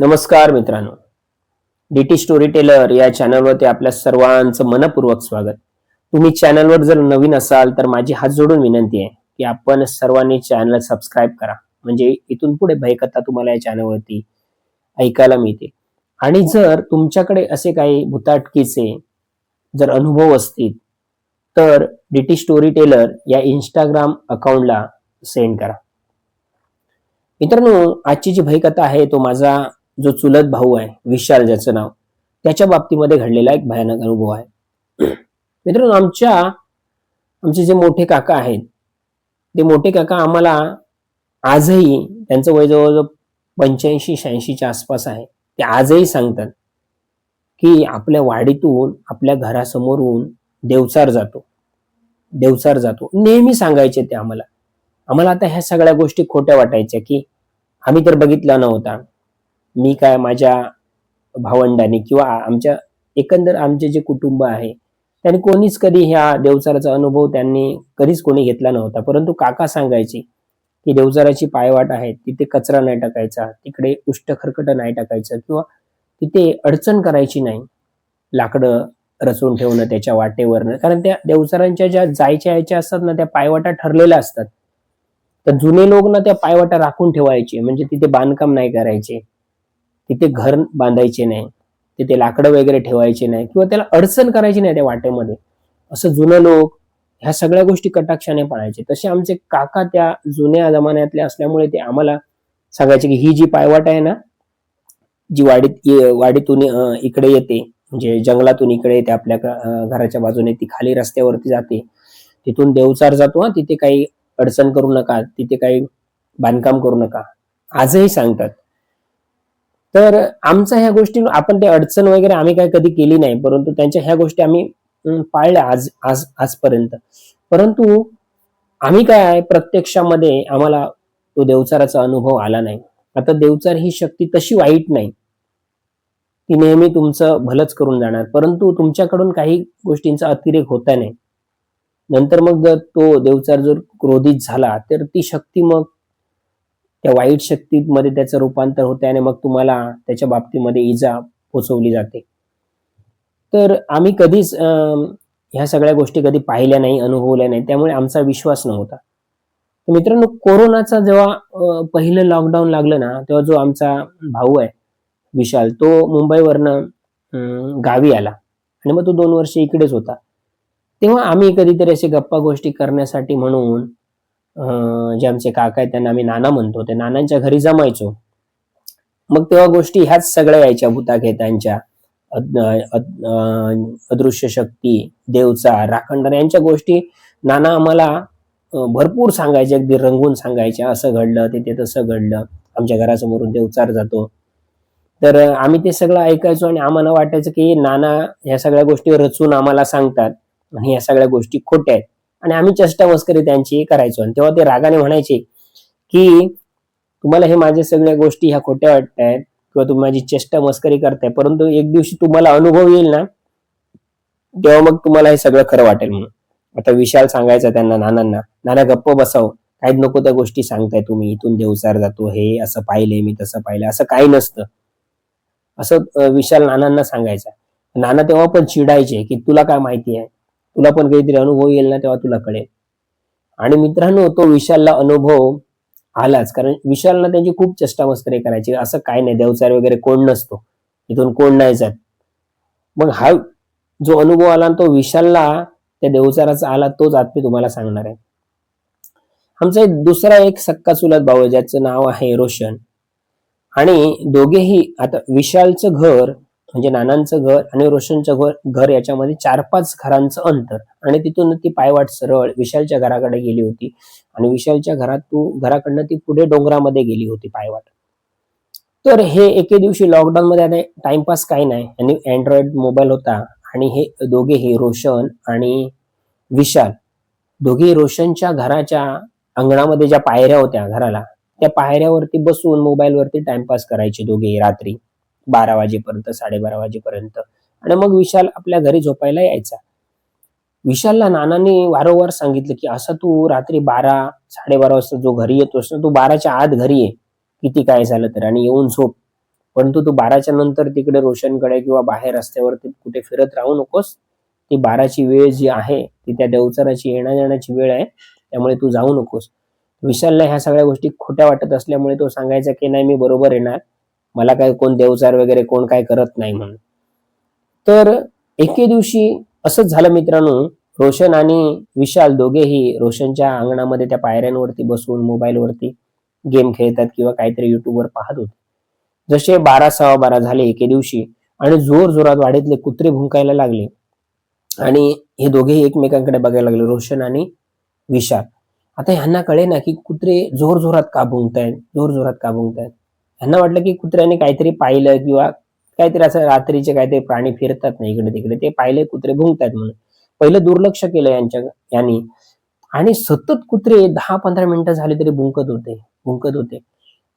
नमस्कार मित्रांनो. DT story teller या चॅनलवरती आपल्या सर्वांचं मनपूर्वक स्वागत. तुम्ही चॅनलवर जर नवीन असाल तर माझी हात जोडून विनंती आहे की आपण सर्वांनी चॅनल सबस्क्राईब करा, म्हणजे इथून पुढे भयकथा तुम्हाला या चॅनलवरती ऐकायला मिळतील. आणि जर तुमच्याकडे असे काही भुताटकीचे जर अनुभव असतील तर डीटी स्टोरी टेलर या इंस्टाग्राम अकाउंटला सेंड करा. मित्रांनो, आजची जी भयकथा आहे तो माझा जो चुलत भाऊ आहे विशाल, ज्याचं नाव, त्याच्या बाबतीमध्ये घडलेला एक भयानक अनुभव आहे. मित्रांनो, आमचे जे मोठे काका आहेत, ते मोठे काका आम्हाला आजही, त्यांचं वय जवळजवळ 85-86च्या आसपास आहे, ते आजही सांगतात की आपल्या वाडीतून, आपल्या घरासमोरून देवचार जातो, देवचार जातो. नेहमी सांगायचे ते आम्हाला. आम्हाला आता ह्या सगळ्या गोष्टी खोट्या वाटायच्या की आम्ही तर बघितला नव्हता. मी काय, माझ्या भावंडांनी किंवा आमच्या एकंदर आमचे जे कुटुंब आहे त्यांनी कोणीच कधी ह्या देवचाराचा अनुभव त्यांनी कधीच कोणी घेतला नव्हता. परंतु काका सांगायचे की देवचाराची पायवाट आहे, तिथे कचरा नाही टाकायचा, तिकडे उष्टखरकट नाही टाकायचं, किंवा तिथे अडचण करायची नाही, लाकडं रचून ठेवणं त्याच्या वाटेवरनं. कारण त्या देवचारांच्या ज्या जायच्या यायच्या असतात ना, त्या पायवाटा ठरलेल्या असतात. तर जुने लोक ना त्या पायवाटा राखून ठेवायचे, म्हणजे तिथे बांधकाम नाही करायचे, तिथे घर बांधायचे नाही, तिथे लाकडं वगैरे ठेवायचे नाही, किंवा त्याला अडचण करायची नाही त्या वाटेमध्ये. असं जुनं लोक ह्या सगळ्या गोष्टी कटाक्षाने पाळायचे. तसे आमचे काका त्या जुन्या जमान्यातले असल्यामुळे ते आम्हाला सांगायचे की ही जी पायवाट आहे ना, जी वाडीतून इकडे येते, म्हणजे जंगलातून इकडे येते, आपल्या घराच्या बाजूने ती खाली रस्त्यावरती जाते, तिथून देवचार जातो, तिथे काही अडचण करू नका, तिथे काही बांधकाम करू नका, आजही सांगतात. तर आमच्या ह्या गोष्टी, आपण ते अडचण वगैरे आम्ही काय कधी केली नाही, परंतु त्यांच्या ह्या गोष्टी आम्ही पाळल्या आजपर्यंत. परंतु आम्ही काय, प्रत्यक्षामध्ये आम्हाला तो देवचाराचा अनुभव आला नाही. आता देवचार ही शक्ती तशी वाईट नाही, ती नेहमी तुमचं भलंच करून जाणार, परंतु तुमच्याकडून काही गोष्टींचा अतिरेक होता नाही. नंतर मग जर तो देवचार जर क्रोधित झाला तर ती शक्ती मग त्या वाईट शक्तीमध्ये त्याचं रूपांतर होते आणि मग तुम्हाला त्याच्या बाबतीमध्ये इजा पोचवली जाते. तर आम्ही कधीच ह्या सगळ्या गोष्टी कधी पाहिल्या नाही, अनुभवल्या नाही, त्यामुळे आमचा विश्वास नव्हता. तर मित्रांनो, कोरोनाचा जेव्हा पहिलं लॉकडाऊन लागलं ना, तेव्हा जो आमचा भाऊ आहे विशाल, तो मुंबईवरनं गावी आला आणि मग तो 2 वर्ष इकडेच होता. तेव्हा आम्ही कधीतरी असे गप्पा गोष्टी करण्यासाठी म्हणून जे आमचे काका आहेत त्यांना आम्ही नाना म्हणतो, त्या नानांच्या घरी जमायचो. मग तेव्हा गोष्टी ह्याच सगळ्या यायच्या, भूताखेतांच्या, अदृश्य शक्ती, देवचार, राखणदार यांच्या गोष्टी नाना आम्हाला भरपूर सांगायचे, अगदी रंगून सांगायचे. असं घडलं, तिथे तसं घडलं, आमच्या घरासमोरून देवचार जातो. तर आम्ही ते सगळं ऐकायचो आणि आम्हाला वाटायचं की नाना ह्या सगळ्या गोष्टी रचून आम्हाला सांगतात आणि ह्या सगळ्या गोष्टी खोट्या आहेत, आणि आम्ही चेष्टा मस्करी त्यांची करायचो. आणि तेव्हा ते रागाने म्हणायचे की तुम्हाला हे माझ्या सगळ्या गोष्टी ह्या खोट्या वाटतायत किंवा तुम्ही माझी चेष्टा मस्करी करताय, परंतु एक दिवशी तुम्हाला अनुभव येईल ना, तेव्हा मग तुम्हाला हे सगळं खरं वाटेल म्हणून. आता विशाल सांगायचा त्यांना, नानांना, नाना गप्प बसाव, काहीच नको त्या गोष्टी सांगताय तुम्ही, इथून देवचार जातो, हे असं पाहिलंय मी, तसं पाहिलंय, असं काही नसतं, असं विशाल नानांना सांगायचा. नाना तेव्हा पण चिडायचे की तुला काय माहिती आहे, तुला पण काहीतरी अनुभव येईल ना तेव्हा तुला कळेल. आणि मित्रांनो, तो विशालला अनुभव आलाच, कारण विशालला त्यांची खूप चेष्टा मस्करी करायची. असं काय नाही, देवचार वगैरे कोण नसतो, इथून कोण नाही जात. मग हा जो अनुभव आला तो विशालला, त्या देवचाराचा आला, तोच आज मी तुम्हाला सांगणार आहे. आमचा दुसरा एक सक्का चुलत भाऊ आहे, ज्याचं नाव आहे रोशन. आणि दोघेही, आता विशालचं घर म्हणजे नानांचं घर आणि रोशनचं घर याच्यामध्ये 4-5 घरांचं अंतर, आणि तिथून ती पायवाट सरळ विशालच्या घराकडे गेली होती, आणि विशालच्या घराकडनं ती पुढे डोंगरामध्ये गेली होती पायवाट. तर हे एके दिवशी लॉकडाऊन मध्ये, आता टाइमपास काही नाही आणि अँड्रॉइड मोबाईल होता, आणि हे दोघेही, रोशन आणि विशाल, दोघेही रोशनच्या घराच्या अंगणामध्ये ज्या पायऱ्या होत्या घराला, त्या पायऱ्यावरती बसून मोबाईलवरती टाइमपास करायचे दोघेही, रात्री 12 वाजेपर्यंत, 12:30 वाजेपर्यंत. आणि मग विशाल आपल्या घरी झोपायला यायचा. विशालला नानांनी वारंवार सांगितलं की असं तू रात्री 12-12:30 वाजता जो घरी येतोस ना, तू 12च्या आत घरी ये, किती काय झालं तर, आणि येऊन झोप. परंतु तू 12च्या नंतर तिकडे रोशनकडे किंवा बाहेर रस्त्यावरती कुठे फिरत राहू नकोस. ती 12ची वेळ जी आहे ती त्या देवचराची येण्या-जाण्याची वेळ आहे, त्यामुळे तू जाऊ नकोस. विशालला ह्या सगळ्या गोष्टी खोट्या वाटत असल्यामुळे तो सांगायचा की नाही मी बरोबर येणार, मला काय कोण देवचार वगैरे कोण काय करत नाही म्हणून. तर एके दिवशी असंच झालं मित्रांनो, रोशन आणि विशाल दोघेही रोशनच्या अंगणामध्ये त्या पायऱ्यांवरती बसून मोबाईलवरती गेम खेळतात किंवा काहीतरी युट्यूबवर पाहत होते. जसे 12 12:15 झाले एके दिवशी आणि जोर जोरात वाडीतले कुत्रे भुंकायला लागले आणि हे दोघेही एकमेकांकडे बघायला लागले, रोशन आणि विशाल. आता ह्यांना कळे ना की कुत्रे जोर जोरात का भुंकतायत, जोर जोरात का भुंकतायत. ह्यांना वाटलं की कुत्र्याने काहीतरी पाहिलं किंवा काहीतरी असं रात्रीचे काहीतरी प्राणी फिरतात ना इकडे तिकडे, ते पाहिले कुत्रे भुंकतायत म्हणून. पहिलं दुर्लक्ष केलं यांनी आणि सतत कुत्रे 10-15 मिनिटं झाली तरी भुंकत होते, भुंकत होते.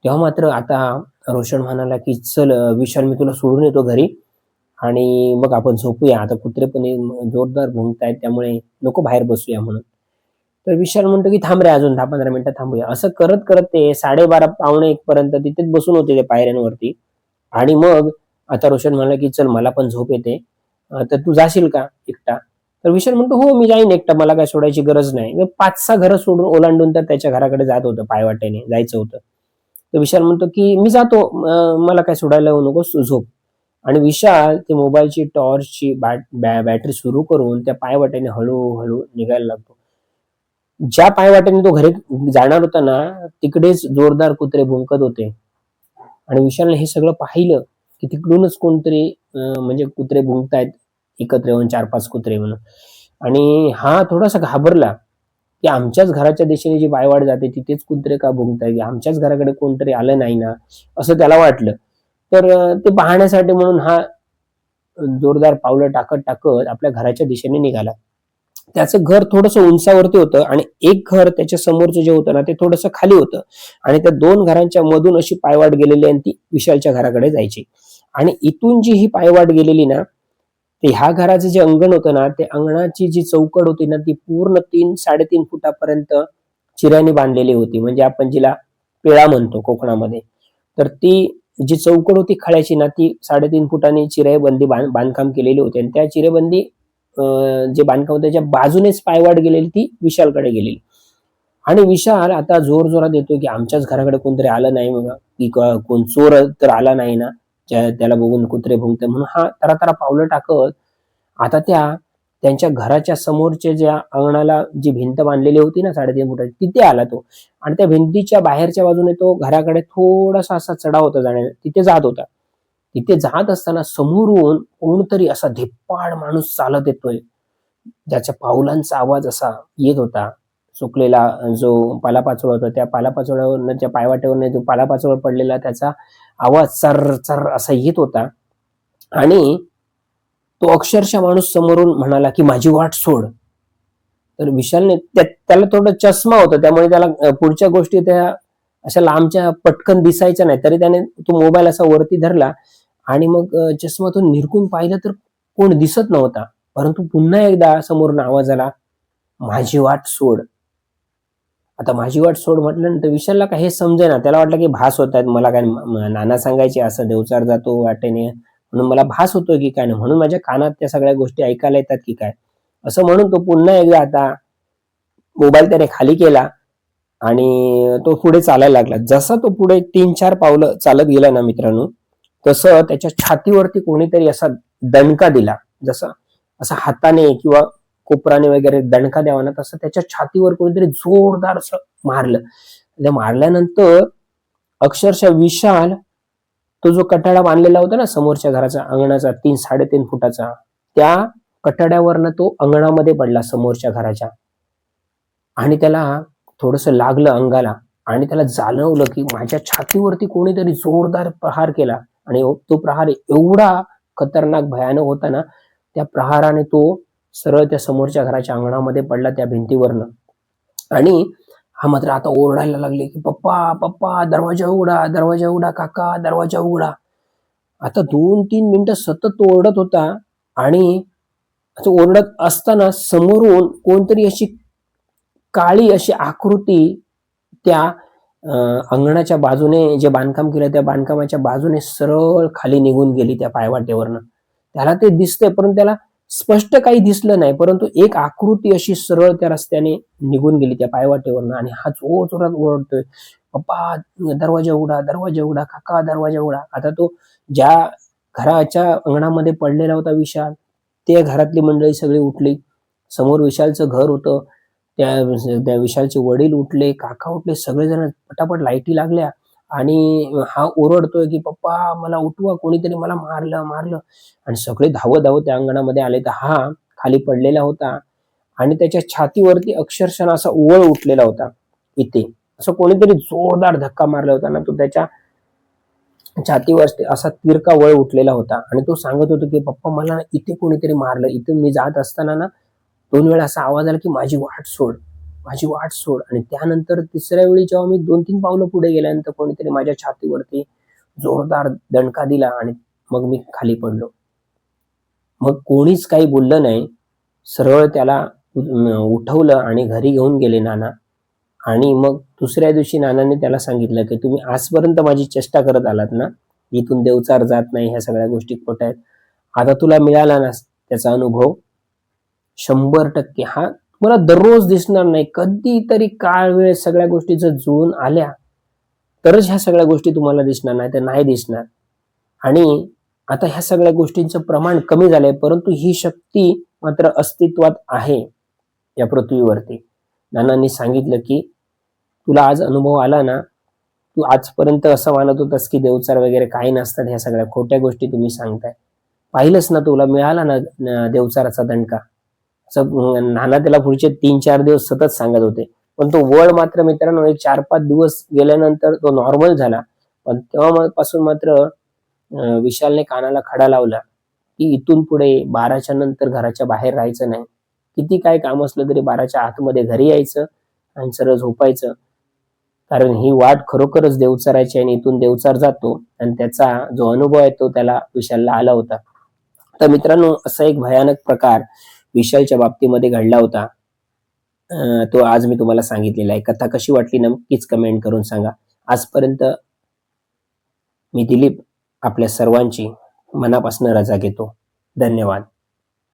तेव्हा मात्र आता रोशन म्हणाला की चल विशाल मी तुला सोडून येतो घरी आणि मग आपण झोपूया. आता कुत्रे पण जोरदार भुंकतायत त्यामुळे नको बाहेर बसूया म्हणून. तर विशाल म्हणतो की थांब रे अजून 10-15 मिनिटं थांबूया. असं करत करत ते 12:30 पावणे 1 पर्यंत तिथेच बसून होते ते पायऱ्यांवरती. आणि मग आता रोशन म्हणाला की चल मला पण झोप येते, तर तू जाशील का एकटा. तर विशाल म्हणतो हो मी जाईन एकटा, मला काय सोडायची गरज नाही. 5-6 घरं सोडून ओलांडून तर त्याच्या घराकडे जात होतं, पायवाटेने जायचं होतं. तर विशाल म्हणतो की मी जातो, मला काय सोडायला येऊ नकोस, तू झोप. आणि विशाल ते मोबाईलची टॉर्चची बॅटरी सुरू करून त्या पायवाटेने हळूहळू निघायला लागतो. ज्या पायवाटेने तो घरी जाणार होता ना तिकडेच जोरदार कुत्रे भुंकत होते आणि विशालने हे सगळं पाहिलं की तिकडूनच कोणतरी म्हणजे कुत्रे भुंकतायत एकत्र येऊन 4-5 कुत्रे म्हणून. आणि हा थोडासा घाबरला की आमच्याच घराच्या दिशेने जी पायवाट जाते तिथेच कुत्रे का भुंकतायत, आमच्याच घराकडे कोणतरी आलं नाही ना, असं त्याला वाटलं. तर ते पाहण्यासाठी म्हणून हा जोरदार पावलं टाकत टाकत आपल्या घराच्या दिशेने निघाला. त्याचं घर थोडंसं उंचावरती होतं आणि एक घर त्याच्या समोरचं जे होतं ना ते थोडंसं खाली होतं आणि त्या 2 घरांच्या मधून अशी पायवाट गेलेली आणि ती विशालच्या घराकडे जायची. आणि इथून जी ही पायवाट गेलेली ना, ते ह्या घराचं जे अंगण होतं ना, ते अंगणाची जी चौकट होती ना, ती पूर्ण 3-3.5 फुटापर्यंत चिऱ्याने बांधलेली होती. म्हणजे आपण जिला पेळा म्हणतो कोकणामध्ये. तर ती जी चौकट होती खळ्याची ना, ती 3.5 फुटांनी चिरेबंदी बांधकाम केलेली होती आणि त्या चिरेबंदी जे बांधकाम होतं त्याच्या बाजूनेच पायवाट गेलेली ती विशालकडे गेलेली. आणि विशाल आता जोर जोरात येतो की आमच्याच घराकडे कोणतरी आलं नाही बघा, की कोण चोर तर आला नाही ना, त्याला बघून कुत्रे भुंकते म्हणून हा तरा पावलं टाकत आता त्यांच्या घराच्या समोरच्या ज्या अंगणाला जी भिंत बांधलेली होती ना 3.5 फुटाची तिथे आला तो. आणि त्या भिंतीच्या बाहेरच्या बाजूने तो घराकडे थोडासा असा चढाव होता जाण्या, तिथे जात होता. तिथे जात असताना समोरून कोणतरी असा धिप्पाड माणूस चालत येतोय, ज्याच्या पावलांचा आवाज असा येत होता. सुकलेला जो पालापाचोळा होता त्या पालापाचोळ्यावरनं त्या पायवाटेवरनं जो पालापाचोळा पडलेला त्याचा आवाज चर चर असा येत होता. आणि तो अक्षरशः माणूस समोरून म्हणाला की माझी वाट सोड. तर विशालने त्याला थोडं चष्मा होता त्यामुळे त्याला पुढच्या गोष्टी त्या अशा लांबच्या पटकन दिसायच्या नाही, तरी त्याने तो मोबाईल असा वरती धरला आणि मग चष्मातून निरखून पाहिलं तर कोण दिसत नव्हता. परंतु पुन्हा एकदा समोरून आवाज आला, माझी वाट सोड. आता माझी वाट सोड म्हटल्यानंतर विशालला काही समजेना, त्याला वाटलं की भास होत आहेत, मला काय नाना सांगायचे असं देवचार जातो वाटेने म्हणून मला भास होतोय की काय, नाही म्हणून माझ्या कानात त्या सगळ्या गोष्टी ऐकायला येतात की काय, असं म्हणून तो पुन्हा एकदा आता मोबाईल त्याने खाली केला आणि तो पुढे चालायला लागला. जसा तो पुढे 3-4 पावलं चालत गेला ना मित्रांनो, तसं त्याच्या छातीवरती कोणीतरी असा दणका दिला. जसा असा हाताने किंवा कोपराने वगैरे दणका द्यावा ना, तसं त्याच्या छातीवर कोणीतरी जोरदार असं मारलं. त्या मारल्यानंतर अक्षरशः विशाल तो जो कठाडा बांधलेला होता ना समोरच्या घराचा अंगणाचा 3-3.5 फुटाचा, त्या कठाड्यावरनं तो अंगणामध्ये पडला समोरच्या घराच्या. आणि त्याला थोडंसं लागलं अंगाला आणि त्याला जाणवलं की माझ्या छातीवरती कोणीतरी जोरदार प्रहार केला. आणि तो प्रहार एवढा खतरनाक भयानक होता ना, त्या प्रहाराने तो सरळ त्या समोरच्या घराच्या अंगणामध्ये पडला त्या भिंतीवरनं. आणि हा मात्र आता ओरडायला लागले की पप्पा पप्पा दरवाजा उघडा, दरवाजा उघडा, काका दरवाजा उघडा. आता 2-3 मिनिटं सतत तो ओरडत होता आणि असं ओरडत असताना समोरून कोणतरी अशी काळी अशी आकृती त्या अंगणाच्या बाजूने जे बांधकाम केलं त्या बांधकामाच्या बाजूने सरळ खाली निघून गेली त्या पायवाटेवरनं. त्याला ते दिसतंय, परंतु त्याला स्पष्ट काही दिसलं नाही, परंतु एक आकृती अशी सरळ त्या रस्त्याने निघून गेली त्या पायवाटेवरनं. आणि हा जोर जोरात ओरडतोय, पप्पा दरवाजा उघडा, दरवाजा उघडा, काका दरवाजा उघडा. आता तो ज्या घराच्या अंगणामध्ये पडलेला होता विशाल, त्या घरातली मंडळी सगळी उठली. समोर विशालचं घर होतं, त्या विशालचे वडील उठले, काका उठले, सगळेजण पटापट लाईटी लागल्या. आणि हा ओरडतोय की पप्पा मला उठवा, कोणीतरी मला मारलं मारलं. आणि सगळे धावत धावत त्या अंगणामध्ये आले, तर हा खाली पडलेला होता आणि त्याच्या छातीवरती अक्षरशः असा ओळ उठलेला होता. इथे असं कोणीतरी जोरदार धक्का मारला होता ना, तो त्याच्या छातीवर असा तिरका वळ उठलेला होता. आणि तो सांगत होता की पप्पा मला इथे कोणीतरी मारलं, इथून मी जात असताना ना 2 वेळा असा आवाज आला की माझी वाट सोड, माझी वाट सोड. आणि त्यानंतर तिसऱ्या वेळी जेव्हा मी 2-3 पावलं पुढे गेल्यानंतर कोणीतरी माझ्या छातीवरती जोरदार दणका दिला आणि मग मी खाली पडलो. मग कोणीच काही बोललं नाही. सरळ त्याला उठवलं आणि घरी घेऊन गेले नाना. आणि मग दुसऱ्या दिवशी नानाने त्याला सांगितलं की तुम्ही आजपर्यंत माझी चेष्टा करत आलात ना, इथून देवचार जात नाही, ह्या सगळ्या गोष्टी खोट्या आहेत. आता तुला मिळाला ना त्याचा अनुभव, 100% हा तुम्हाला दररोज दिसणार नाही. कधीतरी काळ वेळ सगळ्या गोष्टी जर जुळून आल्या तरच ह्या सगळ्या गोष्टी तुम्हाला दिसणार, नाही तर नाही दिसणार. आणि आता ह्या सगळ्या गोष्टींचं प्रमाण कमी झालंय, परंतु ही शक्ती मात्र अस्तित्वात आहे या पृथ्वीवरती. नानांनी सांगितलं की तुला आज अनुभव आला ना, तू आजपर्यंत असं मानत होतास की देवचार वगैरे काही नसतात, ह्या सगळ्या खोट्या गोष्टी तुम्ही सांगताय. पाहिलंच ना, तुला मिळाला ना देवचाराचा दणका. असं नाना त्याला पुढचे 3-4 दिवस सतत सांगत होते. पण तो वळ मात्र मित्रांनो एक 4-5 दिवस गेल्यानंतर तो नॉर्मल झाला. पण तेव्हापासून मात्र विशालने कानाला खडा लावला की इथून पुढे 12च्या नंतर घराच्या बाहेर राहायचं नाही. किती काय काम असलं तरी 12च्या आतमध्ये घरी यायचं आणि सरळ झोपायचं. कारण ही वाट खरोखरच देवचाराची आणि इथून देवचार जातो. आणि त्याचा जो अनुभव आहे तो त्याला विशालला आला होता. तर मित्रांनो, असा एक भयानक प्रकार विशालच्या बाबतीमध्ये घडला होता. तो आज मी तुम्हाला सांगितलेला आहे. कथा कशी वाटली नक्कीच कमेंट करून सांगा. आजपर्यंत मी दिलीप आपल्या सर्वांची मनापासून रजा घेतो. धन्यवाद.